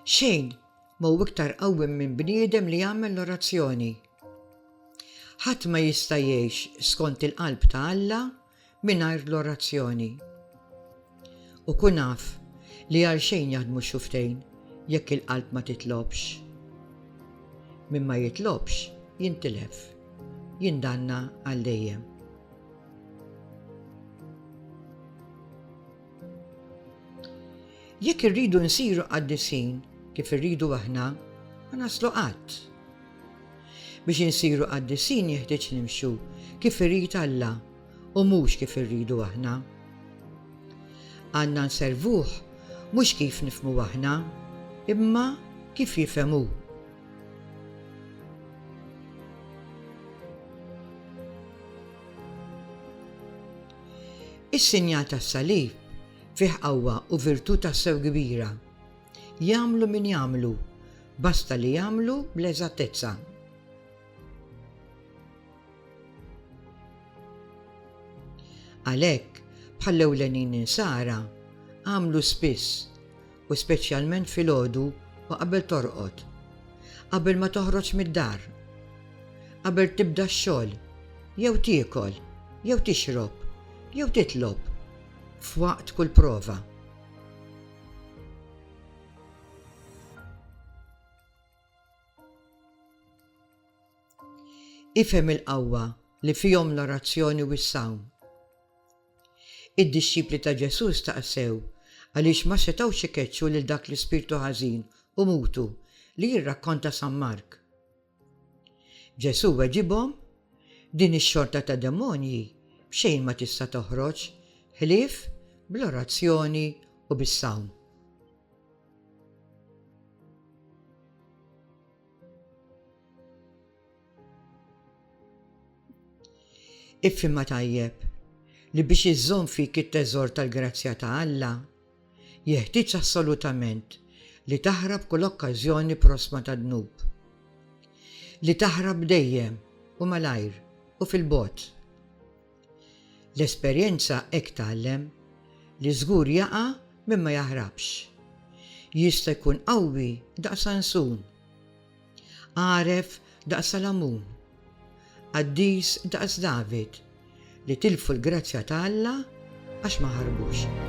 Xejn m'hu iktar qawwi minn bniedem li jagħmel l-orazzjoni. Ħadd ma jista' jgħix skont il-qalb ta' Alla mingħajr l-orazzjoni. U kun naf li għal xejn jaħdmu x-xuftejn jekk il-qalb ma titlobx. Min ma jitlobx jintilef, jindanna għal dejjem. Jekk irridu nsiru qaddisin kif irridu aħna, ma naslu qatt. Biex insiru qaddisin jeħtieġ nimxu kif irid Alla u mhux kif irridu aħna. Għandna nservuh mhux kif nifhmu aħna, imma kif jifhmu. Is-sinjal tas-salib fih qawwa u virtù tassew kbira. Jagħmlu min jagħmlu, basta li jagħmlu bl-eżattezza. Għalhekk bħall-ewlenin insara għamlu spiss u speċjalment filgħodu u qabel torqod, qabel ma toħroġ mid-dar, qabel tibda x-xogħol, jew tiekol, jew tixrob, jew titlob, f'waqt kull prova. Ifhem il-qawwa li fihom l-orazzjoni u s-sawm. Id-dixxipli ta' Ġesu staqsew għaliex ma setgħux ikeċċu lil dak l-ispirtu ħażin u mutu li jirrakkonta San Mark. Ġesu weġibhom, din ix-xorta ta' demonji b'xejn ma tista' toħroġ ħlief bl-orazzjoni u bis-sawm. Ifhimha tajjeb li biex iżżomm fik it-teżor tal-grazzja ta' Alla, jeħtieġ assolutament li taħrab kull okkażjoni prosma ta' dnub. Li taħrab dejjem u malajr u fil-bogħod. L-esperjenza hekk tgħallem li żgur jaqa' minn ma jaħrabx. Jista' jkun qawwi daqs Sansun, għaref daqs Salamun, qaddis daqs David li tilfu l-grazzja ta' Alla għax ma ħarbux.